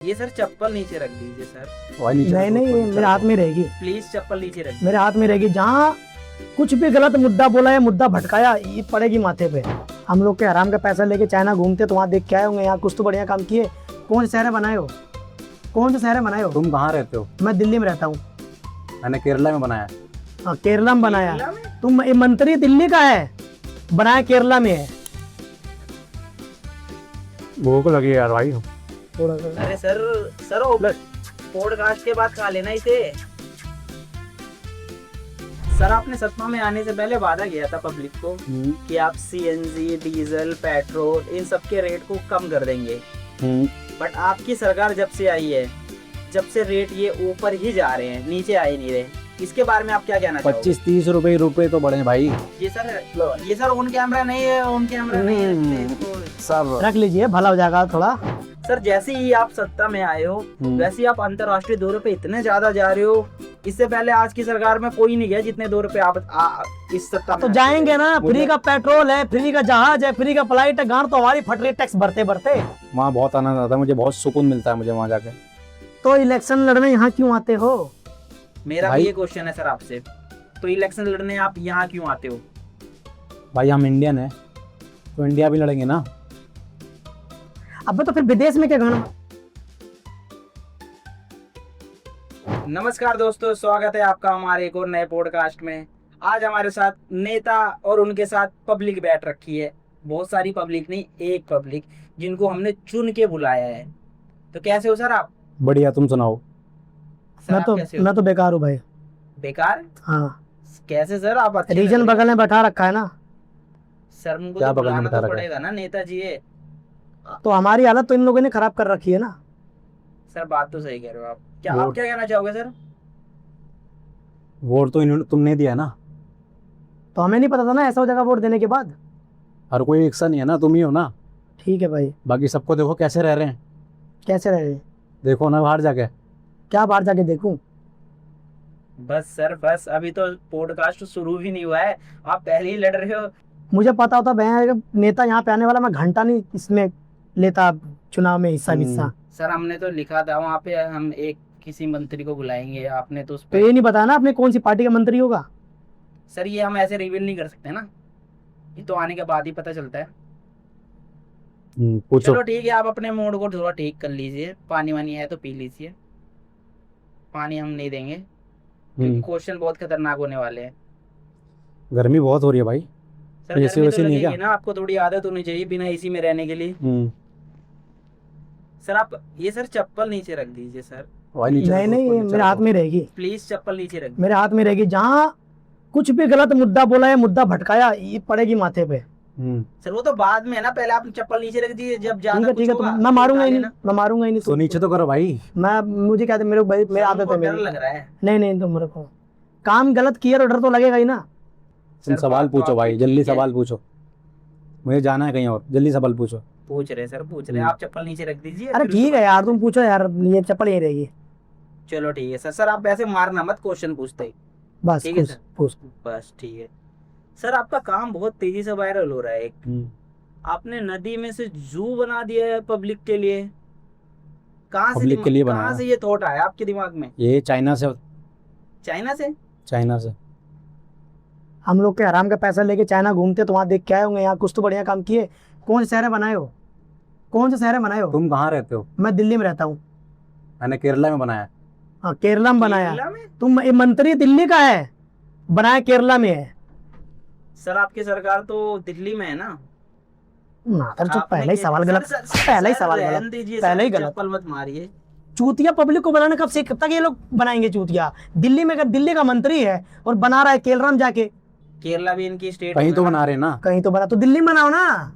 ये सर चप्पल नीचे रख दीजिए सर, नहीं नहीं, मेरे हाथ में रहेगी, प्लीज चप्पल नीचे रख मेरे हाथ में रहेगी। जहाँ कुछ भी गलत मुद्दा बोला या मुद्दा भटकाया, ये पड़ेगी माथे पे। हम लोग के हराम का पैसा लेके चाइना घूमते तो वहाँ देख के आए होंगे, यहाँ कुछ तो बढ़िया काम किए। कौन से शहर बनाए हो, कौन से शहर बनाए हो? तुम कहाँ रहते हो? मैं दिल्ली में रहता हूँ। मैंने केरला में बनाया। हाँ, केरला में बनाया। केरला में? तुम ये मंत्री दिल्ली का है, बनाया केरला में है। भूख लगी यार भाई। अरे सर पॉडकास्ट के बाद खा लेना इसे। सर आपने सत्ता में आने से पहले वादा किया था पब्लिक को कि आप सीएनजी, डीजल, पेट्रोल इन सब के रेट को कम कर देंगे, बट आपकी सरकार जब से आई है, जब से रेट ये ऊपर ही जा रहे हैं, नीचे आ ही नहीं रहे। इसके बारे में आप क्या कहना चाहोगे? 25-30 रुपए तो बढ़े भाई। ये सर ऑन कैमरा नहीं है, ऑन कैमरा नहीं है सब रख लीजिए, भला हो जाएगा थोड़ा। सर जैसे ही आप सत्ता में आए हो वैसे ही आप अंतर्राष्ट्रीय दौरे पे इतने ज्यादा जा रहे हो। इससे पहले आज की सरकार में कोई नहीं गया जितने दौरे पे आप इस सत्ता में तो जाएंगे ना। फ्री का पेट्रोल है, फ्री का जहाज है, फ्री का फ्लाइट है, गांड तो हमारी फट रही टैक्स भरते भरते। वहाँ बहुत आनंद आता है मुझे, बहुत सुकून मिलता है मुझे वहाँ जाके। तो इलेक्शन लड़ने यहाँ क्यों आते हो? मेरा भी ये क्वेश्चन है सर आपसे, तो इलेक्शन लड़ने आप यहाँ क्यों आते हो? भाई हम इंडियन है तो इंडिया भी लड़ेंगे ना। अब तो फिर विदेश में क्या करना? नमस्कार दोस्तों, स्वागत है आपका हमारे एक और नए पॉडकास्ट में। आज हमारे साथ नेता और उनके साथ पब्लिक बैठ रखी है। बहुत सारी पब्लिक नहीं, एक पब्लिक जिनको हमने चुन के बुलाया है। तो कैसे हो सर आप? बढ़िया, तुम सुनाओ। सर आप कैसे हो? मैं तो बेकार हूँ भाई। बेकार? हाँ, कैसे सर आप? अच्छे रीजन लग रहे बगल में बैठा रखा है ना। हैं। सर उनको क्या तो बगल में बुलाना बैठा तो रखा है? पड़ेगा ना, नेताजी है। तो हमारी हालत तो इन लोगों ने खराब कर रखी है ना। सर बात तो सही कह रहे हो आप। क्या वोट- आप क्या कहना चाहोगे सर? वोट तो तुमने दिया ना। तो हमें नहीं पता था ना ऐसा हो जाएगा वोट देने के बाद। हर कोई एक सा नहीं है ना, तुम ही हो ना। ठीक है भाई। बाकी सबको देखो कैसे रह रहे हैं, कैसे रहे? देखो ना बाहर जाके। क्या बाहर जाके देखूं? बस सर बस, अभी तो पॉडकास्ट शुरू भी नहीं हुआ है, आप पहले ही लड़ रहे हो। मुझे पता होता मैं नेता यहाँ पे आने वाला, मैं घंटा नहीं इसमें लेता चुनाव में हिस्सा। सर हमने तो लिखा था वहाँ पे हम एक किसी मंत्री को बुलाएंगे, आपने तो उस तो पे। ये नहीं बताया ना आपने कौन सी पार्टी का मंत्री होगा। सर ये हम ऐसे रिवील नहीं कर सकते ना, ये तो आने के बाद ही पता चलता है। पूछो। चलो ठीक है, आप अपने मूड को थोड़ा ठीक कर लीजिए। पानी वानी है तो पी लीजिए। पानी हम नहीं देंगे क्योंकि क्वेश्चन बहुत खतरनाक होने वाले हैं। गर्मी बहुत हो रही है भाई। सर एसी गर्मी वैसी तो नहीं है लगेगी क्या? ना, आपको थोड़ी आदत होनी चाहिए बिना एसी में रहने के लिए। सर आप ये सर चप्पल नीचे रख दीजिए सर, नहीं नहीं, मेरे हाथ में रहेगी, प्लीज चप्पल नीचे रख दीजिए। मेरे हाथ में रहेगी। जहाँ कुछ भी गलत मुद्दा बोला या मुद्दा भटकाया, ये पड़ेगी माथे पे। सर वो तो बाद में है ना, पहले आप चप्पल नीचे रख दीजिए। जब ज्यादा ठीक है, कुछ होगा मैं मारूंगा ही उठा नहीं, लेना। मैं मारूंगा ही नहीं। तो नीचे तो करो भाई। मैं मुझे क्या मेरे भाई, मेरी सर, आदत हमको है डर मेरी। लग रहा है। नहीं नहीं, तो मेरे को काम गलत किया तो डर तो लगेगा ही ना। तुम सर, सवाल बात तो पूछो भाई, आपकी जल्दी ठीक है। सवाल पूछो। मुझे जाना है कहीं और, जल्दी सवाल पूछो। पूछ रहे सर, पूछ रहे। आप चप्पल नीचे रख दीजिए। अरे फिर ठीक उसके है यार, तुम पूछो यार, ये चप्पल यही रहेगी। बाद- चलो ठीक है सर। सर आप वैसे मारना मत, क्वेश्चन पूछते ही। बस ठीक है पूछ सर। पूछ। बस ठीक है सर। आपका काम बहुत तेजी से वायरल हो रहा है। आपने नदी में से जू बना दिया है पब्लिक के लिए। पब्लिक के लिए कहाँ बनाया। से ये थॉट आया आपके दिमाग में? ये चाइना से। चाइना से? चाइना से। हम लोग के हराम का पैसा लेके चाइना घूमते तो वहाँ देख के आए होंगे, यहाँ कुछ तो बढ़िया काम किए। कौन से शहर बनाए हो, कौन से शहर बनाए हो? तुम कहाँ रहते हो? मैं दिल्ली में रहता हूँ। मैंने केरला में बनाया। हाँ, केरला में बनाया। केरला में? तुम ये मंत्री दिल्ली का है, बनाया केरला में है। सर आपकी सरकार तो दिल्ली में है ना। तो आपने पहले ही सवाल गलत, पहले ही सवाल गलत, पहले ही गलत। चप्पल मत मारिए। चूतिया पब्लिक को बनाना कब तक ये लोग बनाएंगे चूतिया? दिल्ली में, अगर दिल्ली का मंत्री है और बना रहा है केरला में जाके। केरला भी इनकी स्टेट कहीं तो बना रहे ना। कहीं तो बना, तो दिल्ली में बनाओ ना।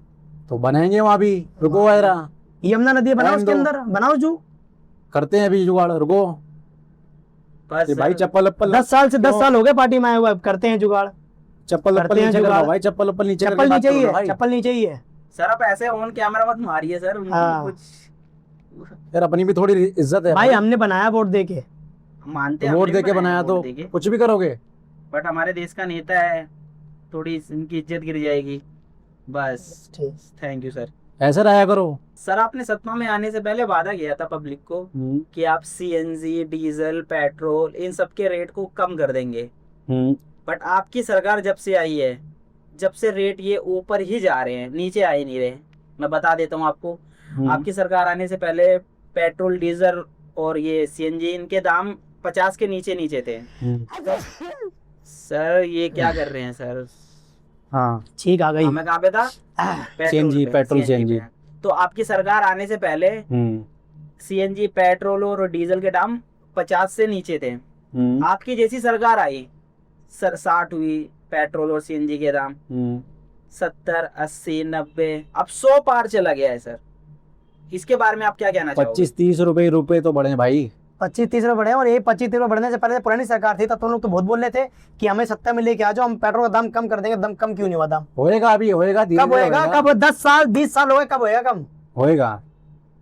तो बनाएंगे वहाँ भी, रुको वायरा। यमुना नदी बनाओ, टाइम उसके दो। अंदर बनाओ जू। करते हैं अभी जुगाड़, रुको। बस ये भाई सर, चप्पल अप्पल 10 साल से 10 साल हो गए पार्टी में आए हुए, अब करते हैं जुगाड़। चप्पल करते अप्पल हैं नीचे करो जुगाड़। भाई, चप्पल अप्पल नीचे चप्पल करके बात नीचे करो ही ना है, भाई। चप्पल नीचे ही है। सर आप ऐसे ऑन कैमरा मत मारिए सर, उनको हाँ। कुछ यार अपनी भी थोड़ी इज्जत है भाई हमने बनाया वोट दे के। मानते हैं। वोट हमने दे भी के बनाया तो वोट दे के। कुछ भी करोगे। बट हमारे देश का नेता है, थोड़ी इनकी इज्जत गिर जाएगी। बस ठीक। Thank you sir. ऐसे रहा करो। सर आपने सत्ता में आने से पहले वादा किया था पब्लिक को कि आप सीएनजी, डीजल, पेट्रोल इन सब के रेट को कम कर देंगे। बट आपकी सरकार जब से आई है, जब से रेट ये ऊपर ही जा रहे हैं, नीचे आ ही नहीं रहे। मैं बता देता हूँ आपको, आपकी सरकार आने से पहले पेट्रोल, डीजल और ये सीएनजी इनके दाम 50 के नीचे नीचे थे। सर ये क्या कर रहे हैं सर? हाँ ठीक आ गई। मैं कहाँ पे था? CNG, petrol, CNG. तो आपकी सरकार आने से पहले सीएनजी, पेट्रोल और डीजल के दाम 50 से नीचे थे। आपकी जैसी सरकार आई, सर 60 हुई पेट्रोल और सीएनजी के दाम, 70, 80, 90, अब 100 पार चला गया है सर। इसके बारे में आप क्या कहना चाहोगे? 25-30 रुपए तो बढ़े भाई। 25-30 रुपए बढ़े, और ये 25-30 रुपए बढ़ने से पहले पुरानी सरकार थी तब तो लोग तो बहुत बोल रहे थे कि हमें सत्ता में लेके आ जाओ, हम पेट्रोल का दाम कम कर देंगे। दम कम क्यों नहीं हुआ दाम? होएगा, अभी होएगा, कब होएगा? कब? 10 साल 20 साल हो गए, कब होएगा? कम होएगा?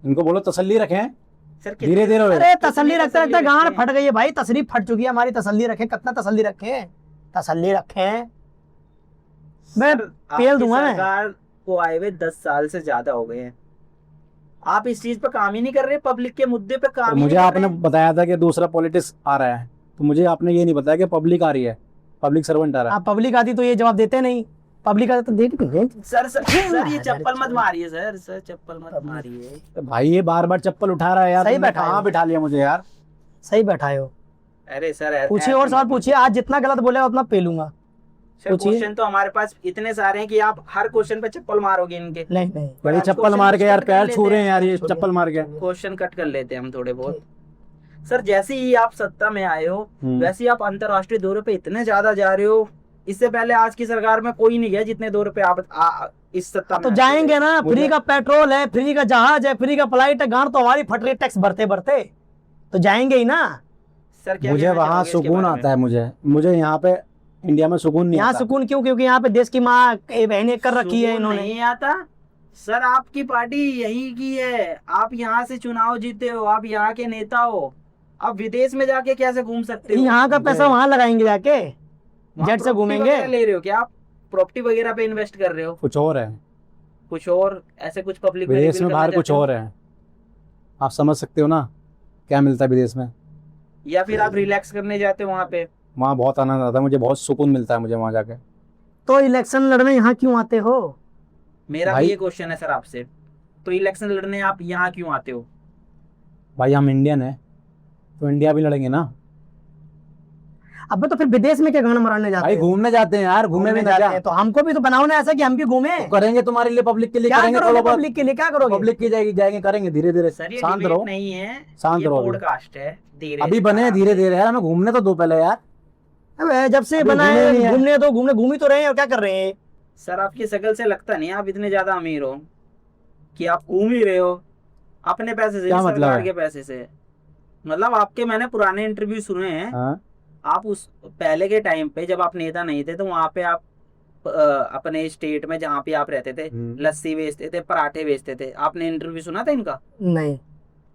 इनको बोलो तसल्ली रखें, सर धीरे धीरे होएगा। अरे तसल्ली रखते रखते गांड फट गई है भाई, तसल्ली फट चुकी है हमारी। तसल्ली रखें, कितना तसल्ली रखें? तसल्ली रखें, मैं पेल दूंगा मैं। सरकार को आए हुए 10 साल से ज्यादा हो गए हैं, आप इस चीज पे काम ही नहीं कर रहे, पब्लिक के मुद्दे पे काम ही मुझे नहीं कर आपने रहे। बताया बताया था कि दूसरा पॉलिटिक्स आ रहा है, तो मुझे आपने ये नहीं बताया कि पब्लिक आ रही है, पब्लिक सर्वेंट आ रहा है। आप पब्लिक आती तो ये जवाब देते नहीं, पब्लिक आती तो देते। सर ये चप्पल मत मारिए सर चप्पल मत मारिए। तो भाई ये बार बार चप्पल उठा रहा है यार, सही तुमने बैठा है। कहाँ बिठा लिया मुझे यार? सही बैठाए हो। अरे सर पूछिए और सवाल पूछिए, आज जितना गलत बोले उतना पेलूंगा। पूछिए। क्वेश्चन तो हमारे पास इतने सारे हैं कि आप हर क्वेश्चन पे चप्पल मारोगे इनके। नहीं नहीं, बड़ी आज चप्पल क्वेश्चन मार के यार कट कर पैर लेते छू रहे हैं हैं। यार, ये चप्पल मार के। क्वेश्चन कट कर लेते हैं हम थोड़े बहुत। सर जैसे ही आप सत्ता में आए हो, वैसे ही आप अंतरराष्ट्रीय दौरे पे इतने ज्यादा जा रहे हो। इससे पहले आज की सरकार में कोई नहीं गया जितने दौरे पे आप इस सत्ता में तो आए जाएंगे थे। ना। फ्री का पेट्रोल है, फ्री का जहाज है, फ्री का फ्लाइट है, गांड तो हमारी फट रही टैक्स भरते भरते, तो जाएंगे ही ना। सर क्या मुझे कहना वहाँ चाहोगे इसके सुकून बारे में? आता है, मुझे यहाँ पे इंडिया में सुकून नहीं यहाँ आता। सुकून क्यों? क्योंकि यहाँ पे देश की माँ बहनें कर रखी है सुकून इन्होंने। नहीं आता सर, आपकी पार्टी यही की है, आप यहाँ से चुनाव जीते हो, आप यहाँ के नेता हो, आप विदेश में जाके कैसे घूम सकते हो? यहाँ का पैसा वहाँ लगाएंगे जाके, वहाँ जेट से property घूमेंगे। वगैरह ले रहे हो क्या आप? प्रॉपर्टी वगैरह पे इन्वेस्ट कर रहे हो? कुछ और है कुछ और ऐसे कुछ पब्लिक विदेश में, बाहर कुछ और है। आप समझ सकते हो ना क्या मिलता है विदेश में। या फिर आप रिलैक्स करने जाते हो वहाँ पे? वहाँ बहुत आनंद आता है, मुझे बहुत सुकून मिलता है मुझे वहाँ जाके। तो इलेक्शन लड़ने यहाँ क्यों आते हो? मेरा भाई- भी ये क्वेश्चन है सर आपसे, तो इलेक्शन लड़ने आप यहाँ क्यों आते हो? भाई हम इंडियन है तो इंडिया भी लड़ेंगे ना अब तो फिर विदेश में क्या गाना मराने जाते भाई। हो? घूमने जाते हैं यार, घूमे भी घूमने ना जाते क्या? हैं तो हमको भी तो बनाओ ना ऐसा कि हम भी घूमे। करेंगे तुम्हारे लिए, पब्लिक के लिए क्या करेंगे। करोगे थोड़ा बहुत पब्लिक के लिए? क्या करोगे? पब्लिक की जाएगी, जाएंगे, करेंगे धीरे धीरे। सर ये शांत डिबेट रहो, नहीं है, शांत ये रहो अभी। पॉडकास्ट है। धीरे अभी बने धीरे धीरे यार, हमें घूमने तो दो पहले यार। अबे जब से अभी बना घूमे नहीं है है। घूमने तो घूम ही तो रहे हैं, और क्या कर रहे हैं? सर आपकी शक्ल से लगता नहीं आप इतने ज्यादा अमीर हो कि आप घूम ही रहे हो अपने पैसे से, क्या नहीं मतलब सरकार है? के पैसे से। मतलब आपके मैंने पुराने इंटरव्यू सुने हैं, हाँ? आप उस पहले के टाइम पे जब आप नेता नहीं थे तो वहां पे आप अपने स्टेट में जहाँ पे आप रहते थे लस्सी बेचते थे, पराठे बेचते थे। आपने इंटरव्यू सुना था इनका? नहीं।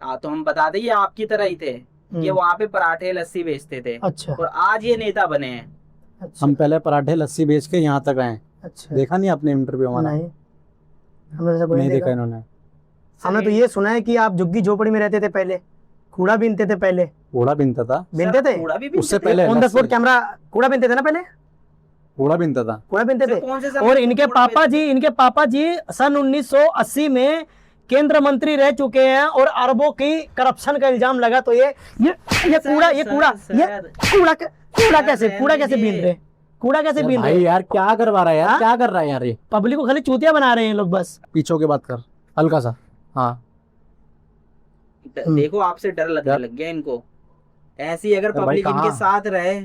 हाँ तो हम बता दें ये आपकी तरह ही थे, ये वहां पे पराठे लस्सी बेचते थे अच्छा और आज ये नेता बने हैं। अच्छा हम पहले पराठे लस्सी बेच के यहाँ तक आए। अच्छा। देखा नहीं आपने इंटरव्यू हमारा? नहीं, हमने ऐसा कोई नहीं नहीं देखा देखा। इन्होंने। हमने तो ये सुना है कि आप झुग्गी झोपड़ी में रहते थे पहले, कूड़ा बीनते थे पहले। कूड़ा बिनता था, बीनते थे? कूड़ा भी उससे बीनते थे? पहले on the lassi. Spot camera कूड़ा बीनते थे ना पहले? कूड़ा बिनता था। कूड़ा बीनते सर, थे। कौन से और इनके पापा जी सन 1980 में केंद्र मंत्री रह चुके हैं और अरबों की करप्शन का इल्जाम लगा। तो ये कूड़ा कैसे बीन रहे? कूड़ा कैसे बीन भाई रहे? यार क्या करवा रहा है यार, हाँ? क्या कर रहा है यार ये? पब्लिक को खाली चूतिया बना रहे हैं लोग बस। पीछे के बात कर हल्का सा। हाँ देखो आपसे डर लगने यार। लग गया इनको। ऐसी अगर भाई पब्लिक कहाँ? इनके साथ रहे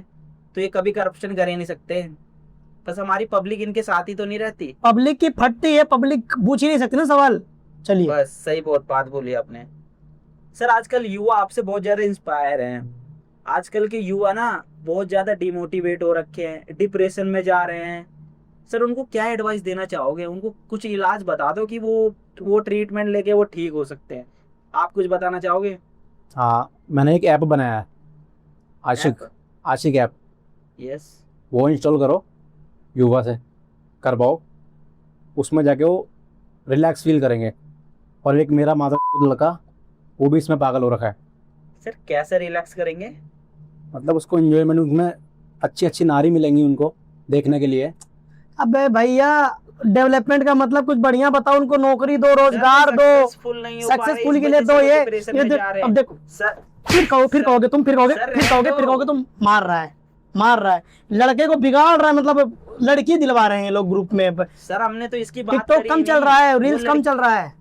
तो ये कभी करप्शन कर ही नहीं सकते। बस हमारी पब्लिक इनके साथ ही तो नहीं रहती। पब्लिक की फटती है, पब्लिक पूछ ही नहीं सकती ना सवाल। चलिए बस सही बहुत बात बोली आपने। सर आजकल युवा आपसे बहुत ज्यादा इंस्पायर हैं। आजकल के युवा ना बहुत ज्यादा डिमोटिवेट हो रखे हैं, डिप्रेशन में जा रहे हैं। सर उनको क्या एडवाइस देना चाहोगे? उनको कुछ इलाज बता दो कि वो ट्रीटमेंट लेके वो ठीक हो सकते हैं। आप कुछ बताना चाहोगे? हाँ, मैंने एक ऐप बनाया है, आशिक ऐप। यस। वो इंस्टॉल करो, युवा से करवाओ। उसमें जाके वो रिलैक्स फील करेंगे। और एक मेरा माता लड़का, वो भी इसमें पागल हो रखा है। सर कैसे रिलैक्स करेंगे? मतलब उसको एंजॉयमेंट, उसमें अच्छी अच्छी नारी मिलेंगी उनको देखने के लिए। अबे भैया, डेवलपमेंट का मतलब कुछ बढ़िया बताओ उनको, नौकरी दो, रोजगार दो, सक्सेसफुल नहीं हो पा रहे, सक्सेसफुल इस के लिए वजह दो। से ये डिप्रेशन में जा रहे अब हैं। देखो, सर फिर कहोगे तुम, फिर कहोगे तुम मार रहा है लड़के को, बिगाड़ रहा है, मतलब लड़की दिलवा रहे हैं लोग ग्रुप में। सर हमने तो इसकी बात टिकटॉक करी कम नहीं। चल रहा है, वो रील्स कम चल रहा है।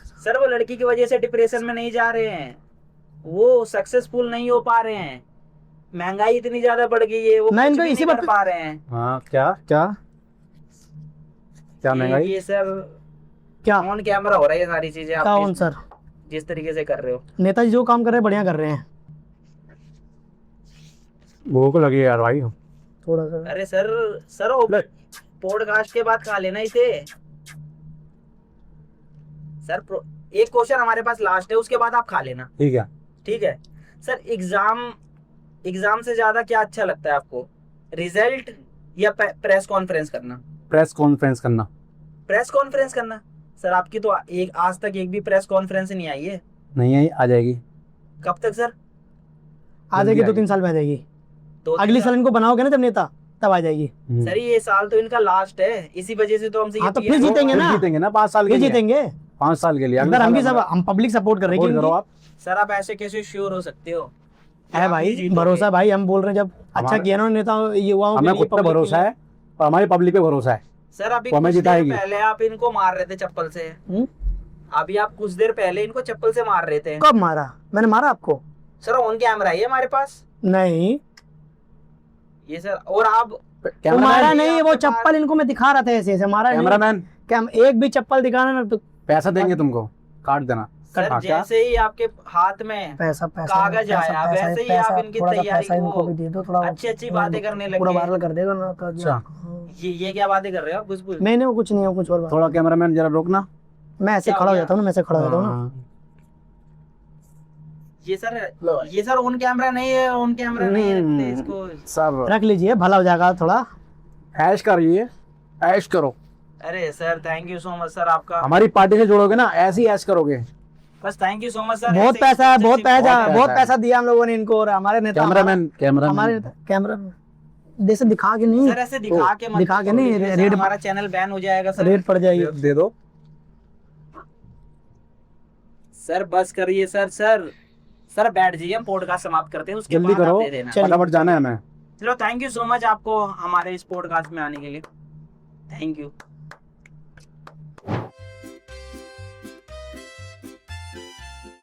सर वो लड़की की वजह से डिप्रेशन में नहीं जा रहे हैं, वो सक्सेसफुल नहीं हो पा रहे हैं, महंगाई इतनी ज्यादा बढ़ गई है, वो मैं कुछ इनको भी इसी नहीं बात कर पे- पा रहे हैं। हाँ, क्या क्या क्या महंगाई? ये सर क्या ऑन कैमरा हो रहा है ये सारी चीजें, आप कौन सर? जिस तरीके से कर रहे हो। नेताजी जो काम कर रहे हैं बढ़िया कर रहे हैं। भूख लगी यार भाई। थोड़ा सा अरे सर वो पॉडकास्ट के बाद खा लेना इसे। सर एक क्वेश्चन हमारे पास लास्ट है, उसके बाद आप खा लेना, ठीक है। ठीक है? सर एग्जाम से ज्यादा क्या अच्छा लगता है आपको, रिजल्ट या प्रेस कॉन्फ्रेंस करना? प्रेस कॉन्फ्रेंस करना। प्रेस कॉन्फ्रेंस करना। सर आपकी तो एक आज तक एक भी प्रेस कॉन्फ्रेंस नहीं आई है। नहीं आई, आ जाएगी। कब तक सर? आ जाएगी, 2-3 साल में आ जाएगी। तो अगली साल इनको बनाओगे ना जब नेता, तब आ जाएगी। सर ये साल तो इनका लास्ट है, इसी वजह से तो हमसे हाँ, तो ये फिर जीतेंगे ना। जीतेंगे ना 5 साल के फिर लिए। जीतेंगे 5 साल के लिए। अगर हम भी सब, हम पब्लिक सपोर्ट कर रहे सपोर्ट करो हैं। आप। सर आप ऐसे कैसे श्योर हो सकते हो? है भाई, भरोसा भाई, हम बोल रहे हैं जब अच्छा किया ना नेता युवाओं के हमें लिए, खुद पे भरोसा है और हमारी पब्लिक पे भरोसा है। सर अभी तो हमें कुछ देर जिताएगी। पहले आप इनको मार रहे थे चप्पल से। अभी आप कुछ देर पहले इनको चप्पल से मार रहे थे। कब मारा? मैंने मारा आपको? सर ऑन कैमरा है हमारे पास नहीं, ये सर। और आप वो मारा नहीं, वो आपके पास- चप्पल इनको मैं दिखा रहा था ऐसे ऐसे, मारा नहीं। कैमरामैन, क्या हम एक भी चप्पल दिखाना ना तो पैसा देंगे तुमको, काट देना। सर हाँ, क्या? जैसे ही आपके हाथ में पैसा कागज आया, वैसे ही आप इनकी तैयारी इनको भी दे दो थोड़ा, अच्छी अच्छी बातें करने पूरा लगे। वायरल कर देगा ना। अच्छा। ये क्या बातें कर रहे हो आप? कुछ मैंने वो कुछ नहीं है, कुछ और बात। थोड़ा कैमरामैन जरा रोकना। मैं ऐसे क्या खड़ा हो हो गया? जाता हूँ ना, मैं ऐसे खड़ा हो जाता हूँ ना। हाँ। ये सर ऑन कैमरा नहीं है, ऑन कैमरा नहीं रखते इसको। सब रख लीजिए, भला हो जाएगा थोड़ा। ऐश करिए, ऐश करो। अरे sir thank you so much sir आपका। हमारी पार्टी से जुड़ोगे ना, ऐसे ही ऐश करोगे। बस thank you so much sir. बहुत ऐसे पैसा है, ही बहुत पैसा, बहुत बहुत पैसा पैसा दिया हम लोगों ने इनको। और हमारे नेता, कैमरामैन, हमारे नेता कैमरा जैसे दिखा के नहीं, सर ऐसे दिखा के मत दिखा के नहीं, सर, रेड हमारा चैनल बैन हो जाएगा सर। रेट पड़ जाएगी। दे दो। सर बस करिए सर बैठ जाइए, हम पॉडकास्ट समाप्त करते हैं, उसके जल्दी बाद आप करो, दे देना। फटाफट जाना है हमें। चलो थैंक यू सो मच आपको हमारे इस पॉडकास्ट में आने के लिए। Thank you.